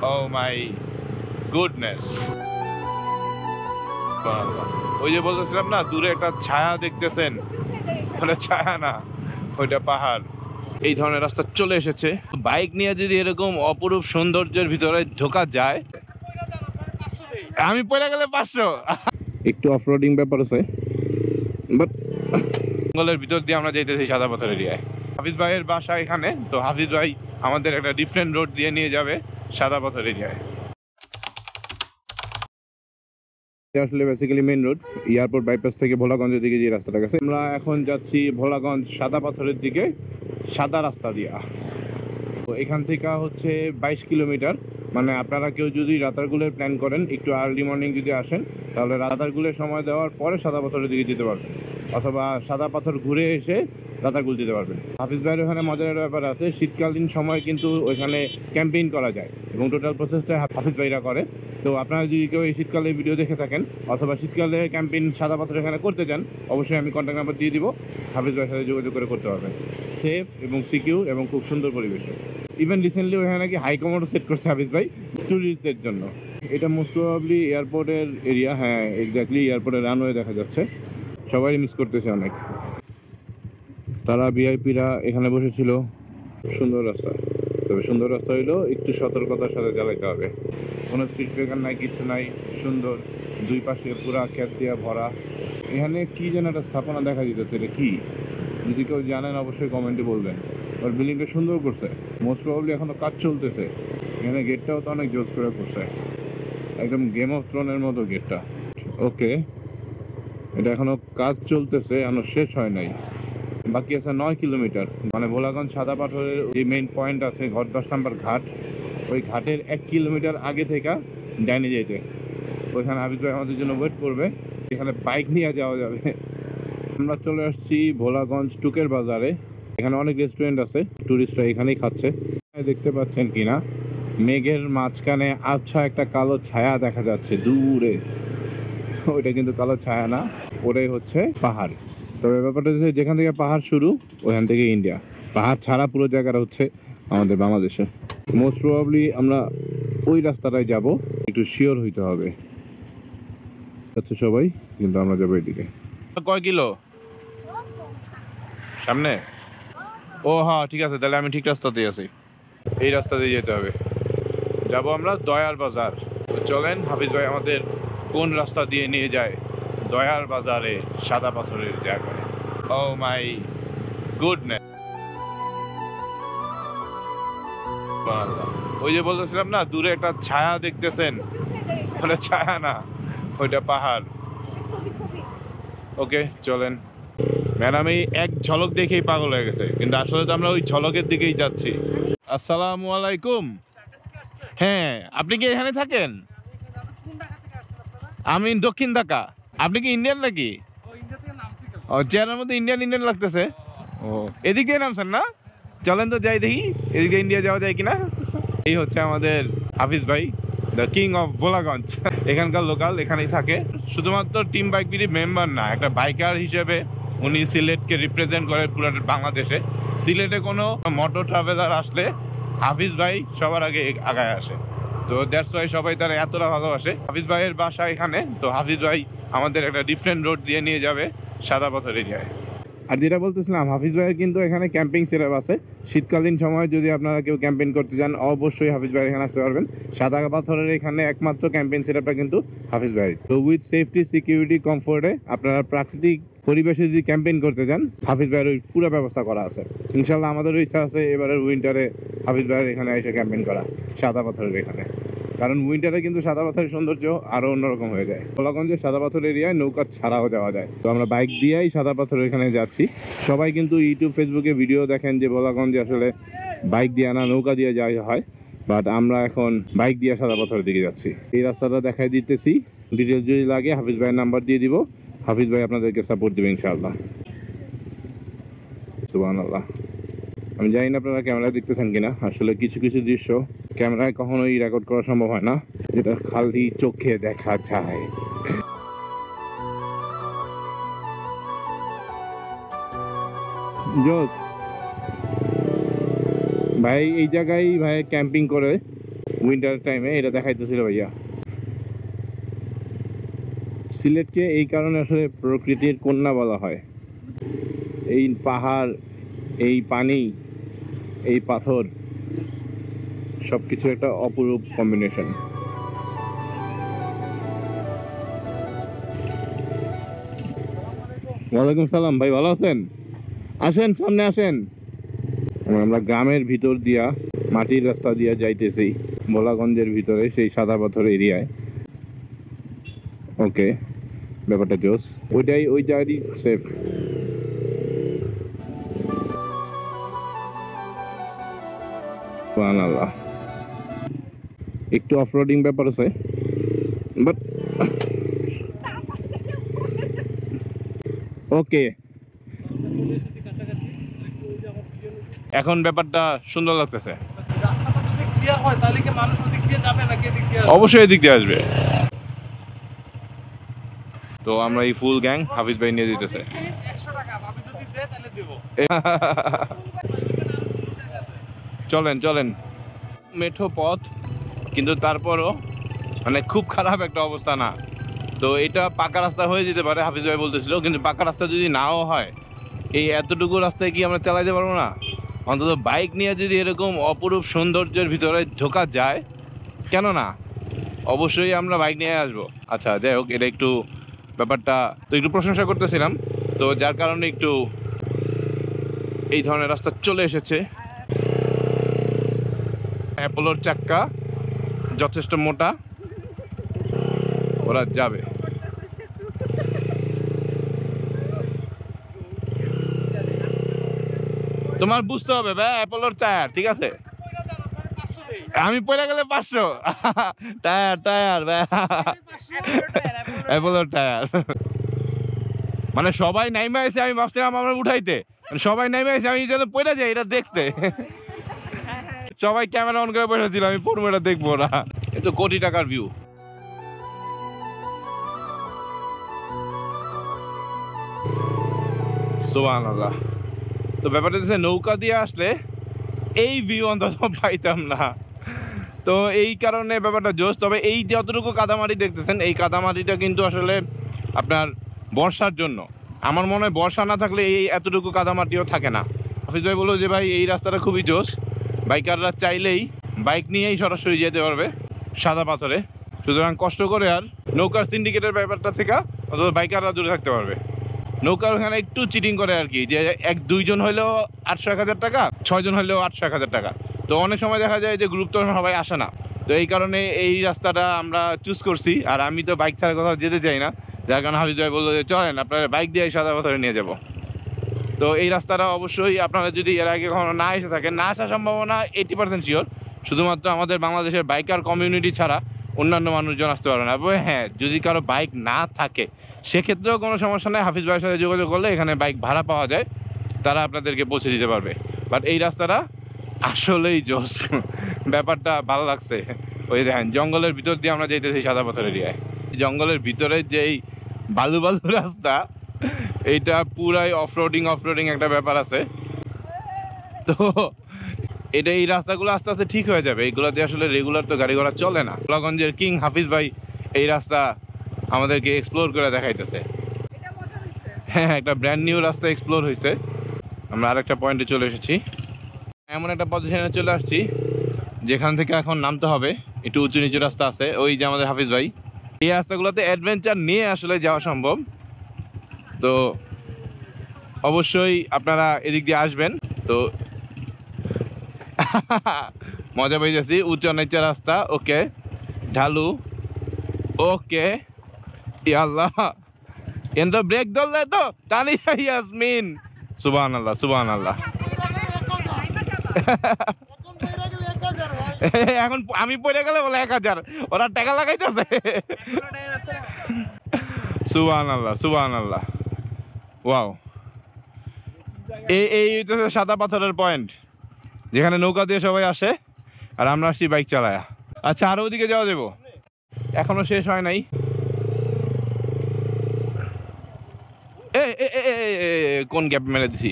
Oh my goodness. ওই যে বলতেছিলাম না, দূরে একটা ছায়া দেখতেছেন, ওটা ছায়া না, ওইটা পাহাড়। এই ধরনের রাস্তা চলে এসেছে। বাইক নিয়ে যদি এরকম অপরূপ সৌন্দর্যের ভিতরে ঢোকা যায়, আমি পড়ে গেলে 500। একটু অফরোডিং ব্যাপার আছে, বাট জঙ্গলের ভিতর দিয়ে আমরা যেতেছি সাদা পাথর এরিয়ায়। হাফিজ ভাইয়ের বাসা এখানে, তো হাফিজ ভাই আমাদের একটা ডিফারেন্ট রোড দিয়ে নিয়ে যাবে সাদা পাথর এরিয়ায়। আসলে basically main road, airport bypass থেকে ভোলাগঞ্জের দিকে যে রাস্তাটা গেছে, আমরা এখন যাচ্ছি ভোলাগঞ্জ সাদা পাথরের দিকে, সাদা রাস্তা দিয়া। তো এখান থেকে হচ্ছে 22 কিলোমিটার। মানে আপনারা কেউ যদি রাতারগুলের প্ল্যান করেন, একটু আর্লি মর্নিং যদি আসেন, তাহলে রাতারগুলের সময় দেওয়ার পরে সাদা পাথরের দিকে যেতে পারবেন, অথবা সাদা পাথর ঘুরে এসে রাতারগুল যেতে পারবেন। হাফিজ ভাইয়ের ওখানে মজার ব্যাপার আছে, শীতকালীন সময় কিন্তু ওইখানে ক্যাম্পেইন করা যায় এবং টোটাল প্রসেসটা হাফিজ ভাইরা করে। তো আপনারা যদি কেউ এই শীতকালে ভিডিও দেখে থাকেন অথবা শীতকালে ক্যাম্পেইন সাদা পাথর এখানে করতে চান, অবশ্যই আমি কন্ট্যাক্ট নাম্বার দিয়ে দিব, হাফিজ ভাইয়ের সাথে যোগাযোগ করে করতে পারবেন। সেফ এবং সিকিউর এবং খুব সুন্দর পরিবেশে। ইভেন রিসেন্টলি ওখানে নাকি হাই কমান্ডও সেট করছে হাফিজ ভাই ট্যুরিস্টদের জন্য। এটা মোস্ট প্রবাবলি এয়ারপোর্টের এরিয়া। হ্যাঁ, এক্স্যাক্টলি এয়ারপোর্টের রানওয়ে দেখা যাচ্ছে। সবাই মিস করতেছে অনেক। তারা ভিআইপিরা এখানে বসেছিল। সুন্দর রাস্তা, তবে সুন্দর রাস্তা হইলো একটু সতর্কতার সাথে চালাইতে হবে। কোনো স্পিড ব্রেকার নাই, কিছু নাই, সুন্দর। দুই পাশে পুরা ক্ষেত দিয়া ভরা। এখানে কি যেন একটা স্থাপনা দেখা যেতেছে, এটা কি? যদি কেউ জানেন অবশ্যই কমেন্টে বলবেন। আর বিল্ডিংটা সুন্দর করছে, মোস্ট প্রবাবলি এখনো কাজ চলতেছে। এখানে গেটটাও তো অনেক জোস করে করছে, একদম গেম অফ থ্রোনের মতো গেটটা। ওকে, এটা এখনো কাজ চলতেছে, এখনো শেষ হয় নাই। বাকি আছে 9 কিলোমিটার। মানে ভোলাগঞ্জ সাদা পাথরের যে মেইন পয়েন্ট আছে, ঘর 10 নম্বর ঘাট, ওই ঘাটের 1 কিলোমিটার আগে থেকে ডাইনে যেতে। ওইখানে হাফিজ ভাই আমাদের জন্য ওয়েট করবে, এখানে বাইক নিয়ে যাওয়া যাবে। আমরা চলে আসছি ভোলাগঞ্জ টুকের বাজারে। এখানে অনেক রেস্টুরেন্ট আছে, টুরিস্টরা এখানেই খাচ্ছে। দেখতে পাচ্ছেন কিনা, মেঘের মাঝখানে আচ্ছা একটা কালো ছায়া দেখা যাচ্ছে দূরে। ওইটা কিন্তু কালো ছায়া না, ওটাই হচ্ছে পাহাড়। তবে ব্যাপারটা হচ্ছে, যেখান থেকে পাহাড় শুরু ওখান থেকে ইন্ডিয়া। পাহাড় ছাড়া পুরো জায়গাটা হচ্ছে আমাদের বাংলাদেশে। মোস্ট প্রবাবলি আমরা ওই রাস্তাটায় যাব, একটু শিওর হইতে হবে। আচ্ছা সবাই, কিন্তু আমরা যাবো এদিকে। কয় কিলো সামনে? ও হ্যাঁ, ঠিক আছে, তাহলে আমি ঠিক রাস্তাতেই আছি। এই রাস্তা দিয়ে যেতে হবে। যাব আমরা দয়ার বাজার। চলেন হাফিজ ভাই আমাদের কোন রাস্তা দিয়ে নিয়ে যায় দয়ার বাজারে সাদা পাথরের জায়গায়। ও মাই গুডনেস। ওই যে বলতেছিলাম না, দূরে একটা ছায়া দেখতেছেন, ওটা ছায়া না, ওইটা পাহাড়। ওকে চলেন। ম্যাডাম এই এক ঝলক দেখেই পাগল হয়ে গেছে, কিন্তু আসলে তো আমরা ওই ঝলকের দিকেই যাচ্ছি। আসসালামু আলাইকুম। হ্যাঁ, আপনি কি এখানে থাকেন? আমি দক্ষিণ ঢাকা। আপনি কি ইন্ডিয়ান নাকি? ও, চেয়ারের মধ্যে ইন্ডিয়ান ইন্ডিয়ান লাগতেছে। ও, এদিক দিয়ে নামছেন না? চলেন তো যাই দেখি এদিকে ইন্ডিয়া যাওয়া যায় কিনা। এই হচ্ছে আমাদের হাফিজ ভাই, দ্য কিং অফ ভোলাগঞ্জ। এখানকার লোকাল, এখানেই থাকে। শুধুমাত্র টিম বাইক বিডি মেম্বার না, একটা বাইকার হিসেবে উনি সিলেটকে রিপ্রেজেন্ট করে পুরো বাংলাদেশে। সিলেটে কোনো মোটর ট্রাভেলার আসলে হাফিজ ভাই সবার আগে আগায় আসে। তো দ্যাটস ওয়াই সবাই তারা এতটা ভালোবাসে। হাফিজ ভাইয়ের বাসা এখানে, তো হাফিজ ভাই আমাদের একটা ডিফারেন্ট রোড দিয়ে নিয়ে যাবে সাদা পাথর এরিয়ায়। আর যেটা বলতেছিলাম, হাফিজ ভাইয়ের কিন্তু এখানে ক্যাম্পিং সেটআপ আছে। শীতকালীন সময় যদি আপনারা কেউ ক্যাম্পিং করতে চান, অবশ্যই হাফিজ ভাইয়ের এখানে আসতে পারবেন। সাদা পাথরের এখানে একমাত্র ক্যাম্পিং সেটআপটা কিন্তু হাফিজ ভাইয়ের। তো উইথ সেফটি, সিকিউরিটি, কমফোর্টে আপনারা প্রাকৃতিক পরিবেশে যদি ক্যাম্পেইন করতে চান, হাফিজ ভাইয়ের ওই পুরো ব্যবস্থা করা আছে। ইনশাল্লাহ আমাদেরও ইচ্ছা আছে এবারের উইন্টারে হাফিজ ভাইয়ের এখানে এসে ক্যাম্পেইন করা সাদা পাথরের এখানে। কারণ উইন্টারে কিন্তু সাদা পাথরের সৌন্দর্য আরো অন্যরকম হয়ে যায়। ভোলাগঞ্জের সাদা পাথর এরিয়ায় নৌকা ছাড়াও যাওয়া যায়। তো আমরা বাইক দিয়েই সাদা পাথর এখানে যাচ্ছি। সবাই কিন্তু ইউটিউব, ফেসবুকে ভিডিও দেখেন যে ভোলাগঞ্জে আসলে বাইক দিয়ে না নৌকা দিয়ে যাওয়া হয়, বাট আমরা এখন বাইক দিয়ে সাদা পাথরের দিকে যাচ্ছি। এই রাস্তাটা দেখাই দিতেছি, ডিটেলস যদি লাগে হাফিজ ভাইয়ের নাম্বার দিয়ে দিব, হাফিজ ভাই আপনাদেরকে সাপোর্ট দেবে ইনশাআল্লাহ। সুবহানাল্লাহ। আমি জানি না আপনারা ক্যামেরায় দেখতেছেন কিনা, আসলে কিছু কিছু দৃশ্য ক্যামেরায় কখনোই রেকর্ড করা সম্ভব হয় না, যেটা খালি চোখে দেখা যায়। জোস ভাই এই জায়গায় ভাই ক্যাম্পিং করে উইন্টার টাইমে এটা দেখাইতেছিল ভাইয়া। সিলেটকে এই কারণে আসলে প্রকৃতির কন্যা বলা হয়। এই পাহাড়, এই পানি, এই পাথর, সবকিছু একটা অপরূপ কম্বিনেশন। ওয়ালাইকুম সালাম ভাই, ভালো আছেন? আসেন, সামনে আসেন। আমরা গ্রামের ভিতর দিয়া মাটির রাস্তা দিয়া যাইতেছি ভোলাগঞ্জের ভিতরে, সেই সাদা পাথর এরিয়ায়। ওকে, ব্যাপারটা জোস। ওইটাই ওই জায়গারই সেফ। সুবহানাল্লাহ। একটু অফরোডিং ব্যাপার আছে, বাট ওকে। এখন ব্যাপারটা সুন্দর লাগতেছে। অবশ্যই এদিক দিয়ে আসবে। তো আমরা এই ফুল গ্যাং হাফিজ ভাই নিয়ে দিতেছে। চলেন চলেন, মেঠো পথ, কিন্তু তারপরও মানে খুব খারাপ একটা অবস্থা না। তো এটা পাকা রাস্তা হয়ে যেতে পারে হাফিজ ভাই বলতেছিল, কিন্তু পাকা রাস্তা যদি নাও হয়, এই এতটুকু রাস্তায় কি আমরা চালাইতে পারবো না? অন্তত বাইক নিয়ে যদি এরকম অপরূপ সৌন্দর্যের ভিতরে ঢোকা যায়, কেন না? অবশ্যই আমরা বাইক নিয়ে আসবো। আচ্ছা যাই হোক, এটা একটু ব্যাপারটা তো একটু প্রশংসা করতেছিলাম, তো যার কারণে একটু এই ধরনের রাস্তা চলে এসেছে। অ্যাপোলোর চাক্কা যথেষ্ট মোটা, ওরা যাবে। তোমার বুঝতে হবে ভাই, অ্যাপোলোর টায়ার, ঠিক আছে? আমি পড়ে গেলে 500 টায়ার টায়ার অ্যাপোলোর টায়ার। মানে সবাই নাইমে এসে, আমি ভাবছিলাম আমরা উঠাইতে, সবাই নাইমে এসে আমি যেন পড়ে যাই এটা দেখতে। সবাই ক্যামেরা অন করে বসেছিল, আমি পড়বো এটা দেখবো না। এ তো কোটি টাকার ভিউ। সুবহানাল্লাহ। তো ব্যাপারটা হচ্ছে নৌকা দিয়ে আসলে এই ভিউ অন্তত পাইতাম না। তো এই কারণে ব্যাপারটা জোশ। তবে এই যতটুকু কাদামাটি দেখতেছেন, এই কাদামাটিটা কিন্তু আসলে আপনার বর্ষার জন্য। আমার মনে হয় বর্ষা না থাকলে এই এতটুকু কাদামাটিও থাকে না। হাফিজ ভাই বললো যে ভাই এই রাস্তাটা খুবই জোশ, বাইকাররা চাইলেই বাইক নিয়েই সরাসরি যেতে পারবে সাদা পাথরে। সুতরাং কষ্ট করে আর নৌকার সিন্ডিকেটের ব্যাপারটা থেকে অন্তত বাইকাররা দূরে থাকতে পারবে। নৌকার ওখানে একটু চিটিং করে আর কি, যে 1-2 জন হলেও 800-1000 টাকা, 6 জন হলেও 800-1000 টাকা। তো অনেক সময় দেখা যায় যে গ্রুপ তো সবাই আসে না। তো এই কারণে এই রাস্তাটা আমরা চুজ করছি। আর আমি তো বাইক ছাড়া কোথাও যেতে চাই না, যার কারণে হাফিজ ভাই বললো যে চলেন আপনারা বাইক দিয়ে সাদা পাথরে নিয়ে যাব। তো এই রাস্তাটা অবশ্যই আপনারা যদি এর আগে কখনো না এসে থাকেন, না আসার সম্ভাবনা 80% শিওর। শুধুমাত্র আমাদের বাংলাদেশের বাইকার কমিউনিটি ছাড়া অন্যান্য মানুষজন আসতে পারবে না। হ্যাঁ, যদি কারো বাইক না থাকে সেক্ষেত্রেও কোনো সমস্যা নেই, হাফিজ ভাইয়ের সাথে যোগাযোগ করলে এখানে বাইক ভাড়া পাওয়া যায়, তারা আপনাদেরকে পৌঁছে দিতে পারবে। বাট এই রাস্তাটা আসলেই জোস, ব্যাপারটা ভালো লাগছে। ওই দেখেন জঙ্গলের ভিতর দিয়ে আমরা যেতেছি সাদা পাথর এরিয়ায়। জঙ্গলের ভিতরে যেই বালু বালু রাস্তা, এইটা পুরাই অফরোডিং একটা ব্যাপার আছে। তো এটা এই রাস্তাগুলো আস্তে আস্তে ঠিক হয়ে যাবে। এইগুলোতে আসলে রেগুলার তো গাড়ি ঘোড়া চলে না। ভোলাগঞ্জের কিং হাফিজ ভাই এই রাস্তা আমাদেরকে এক্সপ্লোর করে দেখাইতেছে। হ্যাঁ, একটা ব্র্যান্ড নিউ রাস্তা এক্সপ্লোর হয়েছে। আমরা আরেকটা পয়েন্টে চলে এসেছি, এমন একটা পজিশনে চলে আসছি যেখান থেকে এখন নামতে হবে। একটু উঁচু নিচু রাস্তা আছে, ওই যে আমাদের হাফিজ ভাই। এই রাস্তাগুলোতে অ্যাডভেঞ্চার নিয়ে আসলে যাওয়া সম্ভব। তো অবশ্যই আপনারা এদিক দিয়ে আসবেন। তো মজা পেয়ে যাচ্ছি, উঁচু নিচু রাস্তা, ওকে ঢালু, ওকে ইয়াল্লাহ কিন্তু ব্রেক ধরলে তো টানি যাই ইয়াসমিন। সুবহানাল্লাহ সুবহানাল্লাহ। এখন আমি পড়ে গেলে বলে 1000, ওরা টাকা লাগাইতেছে। সুবহানাল্লাহ সুবহানাল্লাহ। ওয়াও, এই সাদা পাথরের পয়েন্ট যেখানে নৌকা দিয়ে সবাই আসে আর আমরা আসছি বাইক চালায়া। আচ্ছা, আরো ওদিকে যাওয়া যাবো, এখনো শেষ হয় নাই। কোন গ্যাপ মেরে দিছি?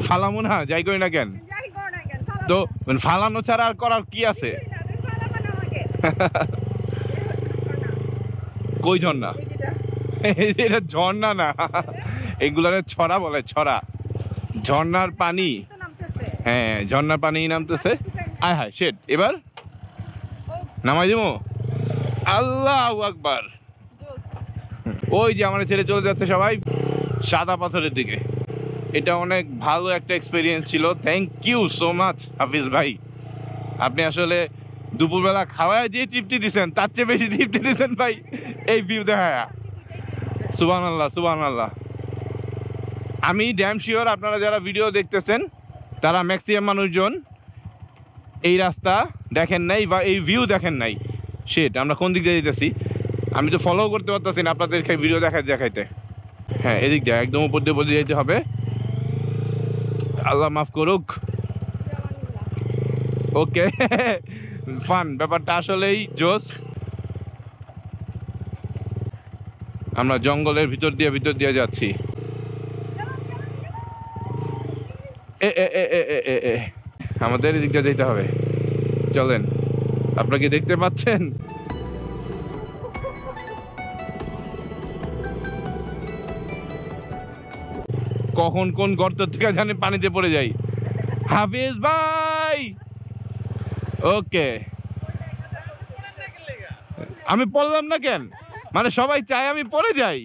ফালামু না, যাই করি না কেন? তো ফালানো ছাড়া আর করার কি আছে? কই ঝর্ণা? এটা ঝর্ণা না, এগুলারে ছড়া বলে, ছড়া। ঝর্ণার পানি, হ্যাঁ ঝর্ণার পানি নামতেছে। আয় হায় শেট, এবার নামাই দিব। আল্লাহু আকবার। ওই যে আমার ছেড়ে চলে যাচ্ছে সবাই সাদা পাথরের দিকে। এটা অনেক ভালো একটা এক্সপিরিয়েন্স ছিল। থ্যাংক ইউ সো মাচ হাফিজ ভাই, আপনি আসলে দুপুরবেলা খাওয়ায় যে তৃপ্তি দিচ্ছেন তার চেয়ে বেশি তৃপ্তি দিচ্ছেন ভাই এই ভিউ দেখা। সুবহানাল্লাহ সুবহানাল্লাহ। আমি ড্যাম শিওর আপনারা যারা ভিডিও দেখতেছেন তারা ম্যাক্সিমাম মানুষজন এই রাস্তা দেখেন নাই বা এই ভিউ দেখেন নাই। শেট, আমরা কোন দিক দিয়ে যেতেছি? আমি তো ফলো করতে পারতেছি না আপনাদেরকে ভিডিও দেখাইতে। হ্যাঁ এদিক দিয়ে একদম উপর দিয়ে বলে যেতে হবে। আল্লাহ মাফ করুক। ওকে ফান, ব্যাপারটা আসলেই জোস। আমরা জঙ্গলের ভিতর দিয়ে যাচ্ছি। আমাদের এদিক দিয়ে যেতে হবে, চলেন। আপনারা কি দেখতে পাচ্ছেন? কখন কোন গর্ত থেকে জানি পানিতে পড়ে যাই। হাফিজ ভাই ওকে, আমি পড়লাম না কেন? মানে সবাই চায় আমি পড়ে যাই।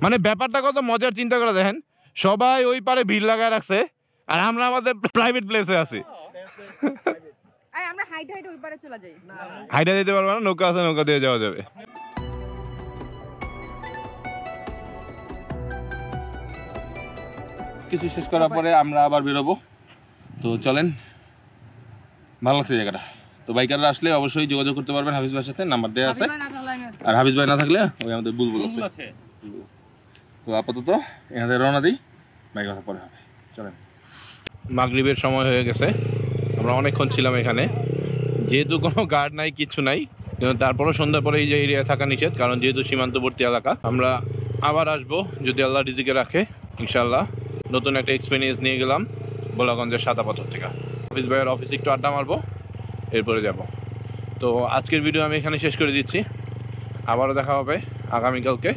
মানে ব্যাপারটা কত মজার, চিন্তা করে দেখেন। সবাই ওই পারে ভিড় লাগায় রাখছে আর আমরা আমাদের প্রাইভেট প্লেসে আছি। আমরা হাইট ওই পারে চলে যাই। হাইটা যেতে পারবো না, নৌকা আছে, নৌকা দিয়ে যাওয়া যাবে। কিছু শেষ করার পরে আমরা আবার বেরোবো। তো চলেন, ভালো লাগছে জায়গাটা। তো বাইকাররা আসলে অবশ্যই যোগাযোগ করতে পারবেন হাফিজ ভাইয়ের সাথে, নাম্বার দেওয়া আছে। আর হাফিজ ভাই না থাকলে ওই আমাদের বুলবুল আছে। তো আপাতত এখানে রওনা দিই, বাইক কথা পরে হবে। চলেন। মাগরিবের সময় হয়ে গেছে, আমরা অনেকক্ষণ ছিলাম এখানে। যেহেতু কোনো গার্ড নাই, কিচ্ছু নাই, কিন্তু তারপরও সন্ধ্যার পরে এই যে এরিয়া থাকা নিষেধ, কারণ যেহেতু সীমান্তবর্তী এলাকা। আমরা আবার আসবো যদি আল্লাহ রিজিকে রাখে ইনশাল্লাহ। নতুন একটা এক্সপিরিয়েন্স নিয়ে গেলাম ভোলাগঞ্জের সাদা পাথর থেকে। হাফিজ ভাইয়ের অফিসে একটু আড্ডা মারবো, এরপরে যাব। তো আজকের ভিডিও আমি এখানে শেষ করে দিচ্ছি। আবারও দেখা হবে আগামীকালকে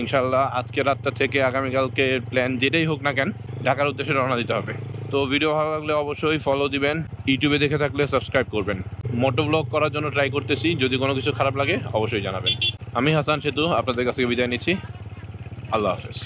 ইনশাল্লাহ। আজকে রাতটা থেকে আগামীকালকে প্ল্যান যেটাই হোক না কেন, ঢাকার উদ্দেশ্যে রওনা দিতে হবে। তো ভিডিও ভালো লাগলে অবশ্যই ফলো দিবেন, ইউটিউবে দেখে থাকলে সাবস্ক্রাইব করবেন। মোটো ব্লগ করার জন্য ট্রাই করতেছি, যদি কোনো কিছু খারাপ লাগে অবশ্যই জানাবেন। আমি হাসান সেতু আপনাদের কাছ থেকে বিদায় নিচ্ছি। আল্লাহ হাফেজ।